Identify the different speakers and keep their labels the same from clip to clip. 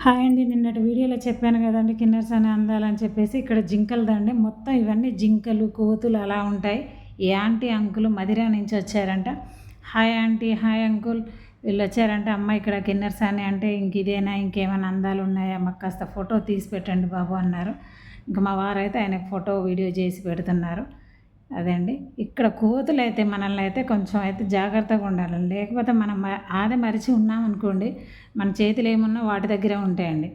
Speaker 1: Hi అండి. నిన్నటి వీడియోలో చెప్పాను కదండీ కిన్నెర్స్ అనే అందాలని చెప్పేసి. ఇక్కడ జింకలదండి మొత్తం. ఇవన్నీ జింకలు, కోతులు అలా ఉంటాయి. ఈ ఆంటీ అంకుల్ మదిరా నుంచి వచ్చారంట. Hi aunty, hi uncle. వీళ్ళు వచ్చారంట. అమ్మ ఇక్కడ కిన్నెర్స్ అని అంటే ఇంక ఇదేనా, ఇంకేమైనా అందాలు ఉన్నాయా, మాకు కాస్త ఫోటో తీసి పెట్టండి బాబు అన్నారు. ఇంకా మా వారైతే ఆయనకు ఫోటో వీడియో చేసి పెడుతున్నారు. అదే అండి. ఇక్కడ కోతులు అయితే మనల్ని అయితే కొంచెం అయితే జాగ్రత్తగా ఉండాలి. లేకపోతే మనం ఆదే మరిచి ఉన్నామనుకోండి, మన చేతులు ఏమున్నా వాటి దగ్గరే ఉంటాయండి.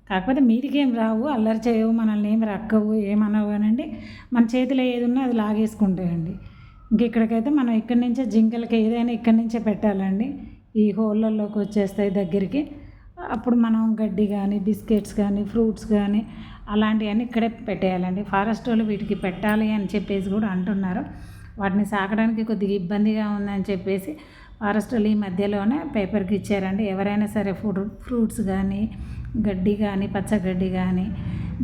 Speaker 1: కాకపోతే మీదికేం రావు, అల్లరి చేయవు, మనల్ని ఏమి రక్కవు, ఏమనవు అనండి. మన చేతిలో ఏది ఉన్నా అది లాగేసుకుంటాయండి. ఇంక ఇక్కడికైతే మనం ఇక్కడి నుంచే జింకలకి ఏదైనా ఇక్కడి నుంచే పెట్టాలండి. ఈ హోళ్ళల్లోకి వచ్చేస్తాయి దగ్గరికి. అప్పుడు మనం గడ్డి కానీ, బిస్కెట్స్ కానీ, ఫ్రూట్స్ కానీ అలాంటివన్నీ ఇక్కడే పెట్టేయాలండి. ఫారెస్ట్ వాళ్ళు వీటికి పెట్టాలి అని చెప్పేసి కూడా అంటున్నారు. వాటిని సాకడానికి కొద్దిగా ఇబ్బందిగా ఉందని చెప్పేసి ఫారెస్ట్ వాళ్ళు ఈ మధ్యలోనే పేపర్కి ఇచ్చారండి. ఎవరైనా సరే ఫ్రూట్స్ కానీ, గడ్డి కానీ, పచ్చగడ్డి కానీ,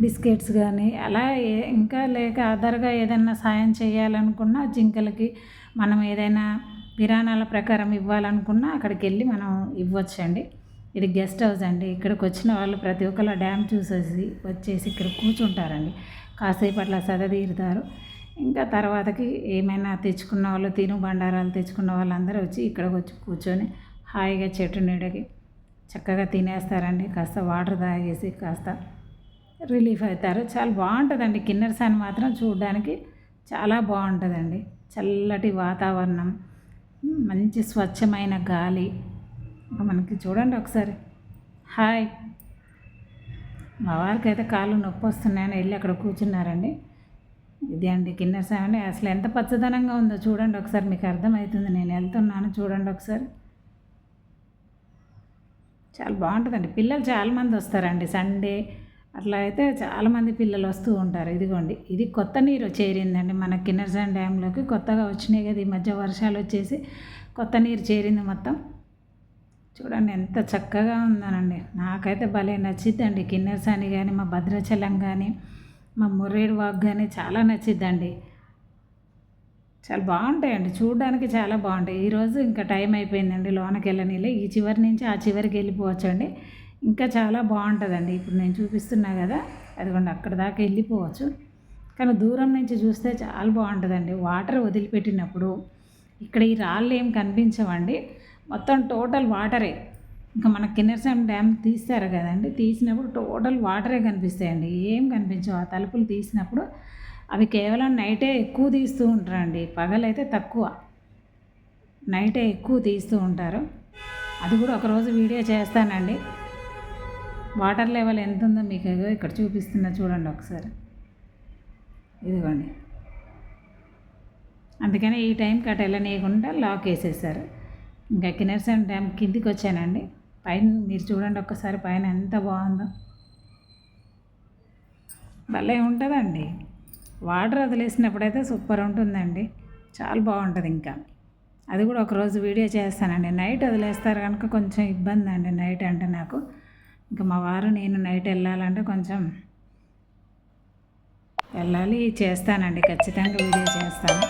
Speaker 1: బిస్కెట్స్ కానీ అలా ఇంకా లేక అదర్గా ఏదైనా సాయం చేయాలనుకున్నా జింకలకి మనం ఏదైనా విరాణాల ప్రకారం ఇవ్వాలనుకున్నా అక్కడికి వెళ్ళి మనం ఇవ్వచ్చండి. ఇది గెస్ట్ హౌస్ అండి. ఇక్కడికి వచ్చిన వాళ్ళు ప్రతి ఒక్కరు డ్యామ్ చూసేసి వచ్చేసి ఇక్కడ కూర్చుంటారండి. కాసేపు అట్లా సదతీరుతారు. ఇంకా తర్వాతకి ఏమైనా తెచ్చుకున్న వాళ్ళు, తిను బండారాలు తెచ్చుకున్న వాళ్ళందరూ వచ్చి ఇక్కడికి వచ్చి కూర్చొని హాయిగా చెట్టు నీడకి చక్కగా తినేస్తారండి. కాస్త వాటర్ తాగేసి కాస్త రిలీఫ్ అవుతారు. చాలా బాగుంటుందండి. కిన్నెర్స్ అని మాత్రం చూడడానికి చాలా బాగుంటుందండి. చల్లటి వాతావరణం, మంచి స్వచ్ఛమైన గాలి. మనకి చూడండి ఒకసారి. హాయ్. మా వారికి అయితే కాళ్ళు నొప్పి వస్తున్నాయని వెళ్ళి అక్కడ కూర్చున్నారండి. ఇది అండి కిన్నెర్స్ అని. అసలు ఎంత పచ్చదనంగా ఉందో చూడండి ఒకసారి, మీకు అర్థమవుతుంది. నేను వెళ్తున్నాను చూడండి ఒకసారి. చాలా బాగుంటుందండి. పిల్లలు చాలామంది వస్తారండి. సండే అట్లా అయితే చాలామంది పిల్లలు వస్తూ ఉంటారు. ఇదిగోండి, ఇది కొత్త నీరు చేరిందండి మన కిన్నెర్సాన్ డ్యాంలోకి. కొత్తగా వచ్చినాయి కదా ఈ మధ్య, వర్షాలు వచ్చేసి కొత్త నీరు చేరింది మొత్తం. చూడండి ఎంత చక్కగా ఉందనండి. నాకైతే భలే నచ్చిద్దండి కిన్నెర్సాని కానీ, మా భద్రాచలం కానీ, మా ముర్రేడు వాగు కానీ చాలా నచ్చిద్దండి. చాలా బాగుంటాయండి, చూడడానికి చాలా బాగుంటాయి. ఈరోజు ఇంకా టైం అయిపోయిందండి, లోనకి వెళ్ళనీలే. ఈ చివరి నుంచి ఆ చివరికి వెళ్ళిపోవచ్చండి. ఇంకా చాలా బాగుంటుందండి. ఇప్పుడు నేను చూపిస్తున్నా కదా, అదిగోండి అక్కడ దాకా వెళ్ళిపోవచ్చు. కానీ దూరం నుంచి చూస్తే చాలా బాగుంటుందండి. వాటర్ వదిలిపెట్టినప్పుడు ఇక్కడ ఈ రాళ్ళు ఏం కనిపించవండి, మొత్తం టోటల్ వాటరే. ఇంకా మన కిన్నెర్సాన్ డ్యామ్ తీస్తారు కదండి, తీసినప్పుడు టోటల్ వాటరే కనిపిస్తాయండి, ఏం కనిపించవు. ఆ తలుపులు తీసినప్పుడు అవి కేవలం నైటే ఎక్కువ తీస్తూ ఉంటారండి, పగలైతే తక్కువ. నైటే ఎక్కువ తీస్తూ ఉంటారు. అది కూడా ఒకరోజు వీడియో చేస్తానండి. వాటర్ లెవెల్ ఎంత ఉందో మీకు ఇక్కడ చూపిస్తున్నా చూడండి ఒకసారి. ఇదిగోండి. అందుకని ఈ టైంకి అటు వెళ్ళనీయకుండా లాక్ వేసేసారు. ఇంకా కిన్నెర్సాన్ డ్యామ్ కిందికి వచ్చానండి. పైన మీరు చూడండి ఒక్కసారి, పైన ఎంత బాగుందో. భలే ఉంటుందండి. వాటర్ వదిలేసినప్పుడైతే సూపర్ ఉంటుందండి, చాలా బాగుంటుంది. ఇంకా అది కూడా ఒకరోజు వీడియో చేస్తానండి. నైట్ వదిలేస్తారు కనుక కొంచెం ఇబ్బంది అండి నైట్ అంటే నాకు. ఇంకా మా వారు నేను నైట్ వెళ్ళాలంటే కొంచెం వెళ్ళాలి, చేస్తానండి, ఖచ్చితంగా వీడియో చేస్తాను.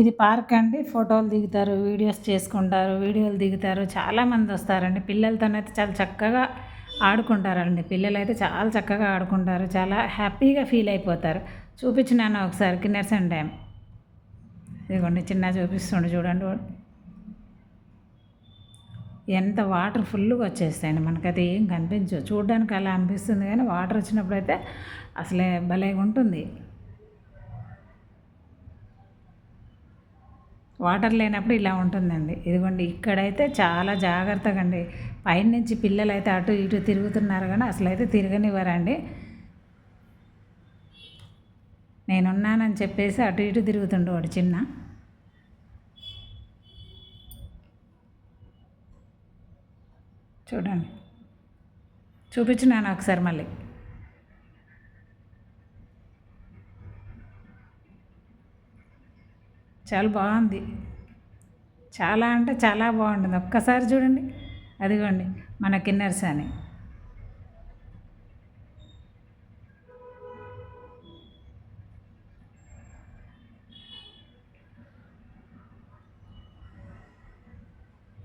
Speaker 1: ఇది పార్క్ అండి. ఫోటోలు దిగుతారు, వీడియోస్ చేసుకుంటారు, వీడియోలు దిగుతారు. చాలామంది వస్తారండి. పిల్లలతోనైతే చాలా చక్కగా ఆడుకుంటారండి. పిల్లలు అయితే చాలా చక్కగా ఆడుకుంటారు, చాలా హ్యాపీగా ఫీల్ అయిపోతారు. చూపించినాను ఒకసారి కిన్నెర్సాన్ డ్యామ్. ఇదిగోండి చిన్న చూపిస్తుండే చూడండి. ఎంత వాటర్ ఫుల్గా వచ్చేస్తాయండి, మనకైతే ఏం కనిపించవు. చూడడానికి అలా అనిపిస్తుంది కానీ వాటర్ వచ్చినప్పుడు అయితే అసలే భలేగా ఉంటుంది. వాటర్ లేనప్పుడు ఇలా ఉంటుందండి. ఇదిగోండి ఇక్కడైతే చాలా జాగ్రత్తగా అండి. పైనుంచి పిల్లలు అయితే అటు ఇటు తిరుగుతున్నారు కానీ అసలు అయితే తిరగనివ్వరండి. నేనున్నానని చెప్పేసి అటు ఇటు తిరుగుతుండేవాడు చిన్న. చూడండి, చూపించినాను ఒకసారి మళ్ళీ. చాలా బాగుంది, చాలా అంటే చాలా బాగుంటుంది. ఒక్కసారి చూడండి, అదిగోండి మన కిన్నెర్సాని.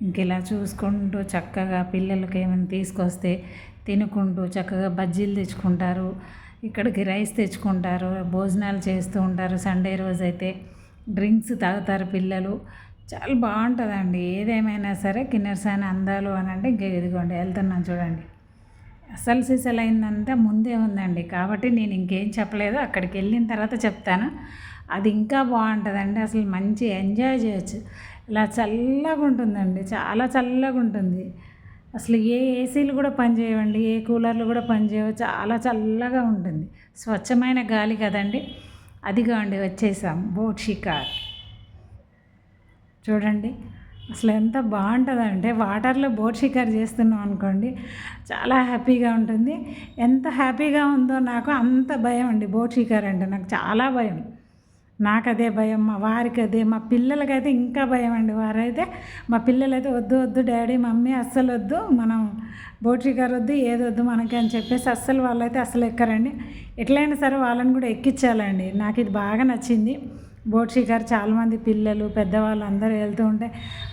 Speaker 1: ఇంక ఇలా చూసుకుంటూ చక్కగా పిల్లలకి ఏమైనా తీసుకొస్తే తినుకుంటూ చక్కగా బజ్జీలు తెచ్చుకుంటారు, ఇక్కడికి రైస్ తెచ్చుకుంటారు, భోజనాలు చేస్తూ ఉంటారు. సండే రోజైతే డ్రింక్స్ తాగుతారు పిల్లలు. చాలా బాగుంటుందండి. ఏదేమైనా సరే కిన్నెరసాని అందాలు అని అంటే ఇంక ఇదిగోండి వెళ్తున్నాను చూడండి. అసలు సిసలైందంతా ముందే ఉందండి, కాబట్టి నేను ఇంకేం చెప్పలేదు. అక్కడికి వెళ్ళిన తర్వాత చెప్తాను. అది ఇంకా బాగుంటుందండి. అసలు మంచి ఎంజాయ్ చేయొచ్చు. ఇలా చల్లగా ఉంటుందండి, చాలా చల్లగా ఉంటుంది. అసలు ఏ ఏసీలు కూడా పనిచేయవండి, ఏ కూలర్లు కూడా పనిచేయవు. చాలా చల్లగా ఉంటుంది, స్వచ్ఛమైన గాలి కదండి. అదిగా అండి వచ్చేసాం బోట్ షికార్. చూడండి అసలు ఎంత బాగుంటుందంటే వాటర్లో బోట్ షికార్ చేస్తున్నాం అనుకోండి, చాలా హ్యాపీగా ఉంటుంది. ఎంత హ్యాపీగా ఉందో నాకు అంత భయం అండి బోట్ షికార్ అంటే. నాకు చాలా భయం. నాకు అదే భయం, మా వారికి అదే, మా పిల్లలకైతే ఇంకా భయం అండి. వారైతే మా పిల్లలైతే వద్దు వద్దు డాడీ మమ్మీ అస్సలు వద్దు, మనం బోట్ షికార్ వద్దు, ఏది వద్దు మనకి అని చెప్పేసి అస్సలు వాళ్ళైతే అస్సలు ఎక్కరండి. ఎట్లయినా సరే వాళ్ళని కూడా ఎక్కించాలండి. నాకు ఇది బాగా నచ్చింది బోట్ షికార్. చాలామంది పిల్లలు పెద్దవాళ్ళు అందరూ వెళ్తూ ఉంటే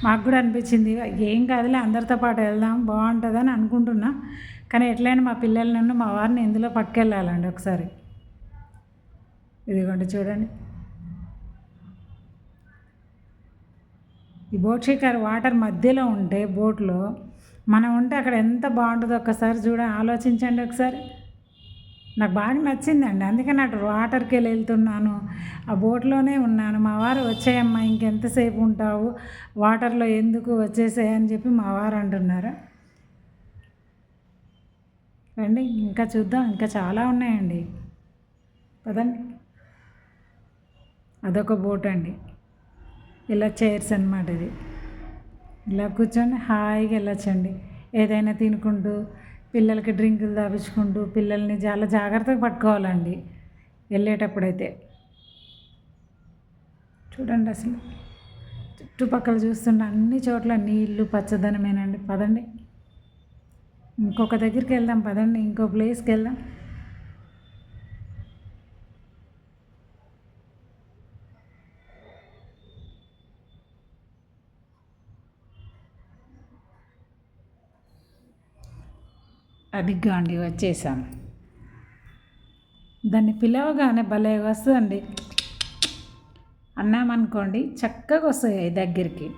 Speaker 1: మాకు కూడా అనిపించింది ఏం కాదులే అందరితో పాటు వెళ్దాం బాగుంటుందని అనుకుంటున్నాం. కానీ ఎట్లయినా మా పిల్లలను మా వారిని ఇందులో పట్టుకెళ్ళాలండి ఒకసారి. ఇదిగోండి చూడండి, ఈ బోట్ షికార్ వాటర్ మధ్యలో ఉంటే బోట్లో మనం ఉంటే అక్కడ ఎంత బాగుంటుందో ఒక్కసారి ఆలోచించండి ఒకసారి. నాకు బాగా నచ్చిందండి, అందుకని అటు వాటర్కి వెళ్తున్నాను, ఆ బోట్లోనే ఉన్నాను. మా వారు వచ్చాయమ్మా ఇంకెంతసేపు ఉంటావు వాటర్లో, ఎందుకు వచ్చేసాయని చెప్పి మా వారు అంటున్నారు. రండి ఇంకా చూద్దాం, ఇంకా చాలా ఉన్నాయండి. పదండి. అదొక బోట్ అండి, ఇలా చైర్స్ అన్నమాట. ఇది ఇలా కూర్చొని హాయిగా వెళ్ళొచ్చండి. ఏదైనా తినుకుంటూ పిల్లలకి డ్రింకులు తాపించుకుంటూ పిల్లల్ని చాలా జాగ్రత్తగా పట్టుకోవాలండి వెళ్ళేటప్పుడైతే. చూడండి అసలు చుట్టుపక్కల చూస్తున్న అన్ని చోట్ల నీళ్ళు పచ్చదనమేనండి. పదండి ఇంకొక దగ్గరికి వెళ్దాం, పదండి ఇంకో ప్లేస్కి వెళ్దాం. అదిగా అండి వచ్చేసాం. దాన్ని పిలవగానే భలే వస్తుందండి, అన్నామనుకోండి చక్కగా వస్తాయి దగ్గరికి.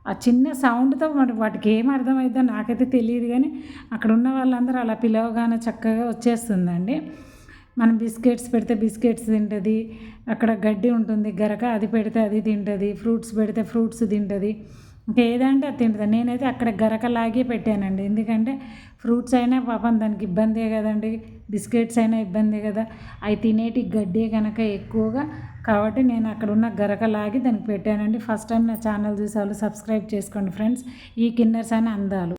Speaker 1: ఆ చిన్న సౌండ్తో మరి వాటికి ఏం అర్థమవుతుందో నాకైతే తెలియదు, కానీ అక్కడ ఉన్న వాళ్ళందరూ అలా పిలవగానే చక్కగా వచ్చేస్తుందండి. మనం బిస్కెట్స్ పెడితే బిస్కెట్స్ తింటుంది, అక్కడ గడ్డి ఉంటుంది గరక, అది పెడితే అది తింటుంది, ఫ్రూట్స్ పెడితే ఫ్రూట్స్ తింటుంది, ఇంకా ఏదంటే అది తింటుంది. నేనైతే అక్కడ గరకలాగే పెట్టానండి, ఎందుకంటే ఫ్రూట్స్ అయినా పాపం దానికి ఇబ్బందే కదండి, బిస్కెట్స్ అయినా ఇబ్బందే కదా, అవి తినేటి గడ్డే కనుక ఎక్కువగా, కాబట్టి నేను అక్కడ ఉన్న గరకలాగి దానికి పెట్టానండి. ఫస్ట్ టైం నా ఛానల్ చూసే వాళ్ళు సబ్స్క్రైబ్ చేసుకోండి ఫ్రెండ్స్. ఈ కిన్నెరసాని అందాలు.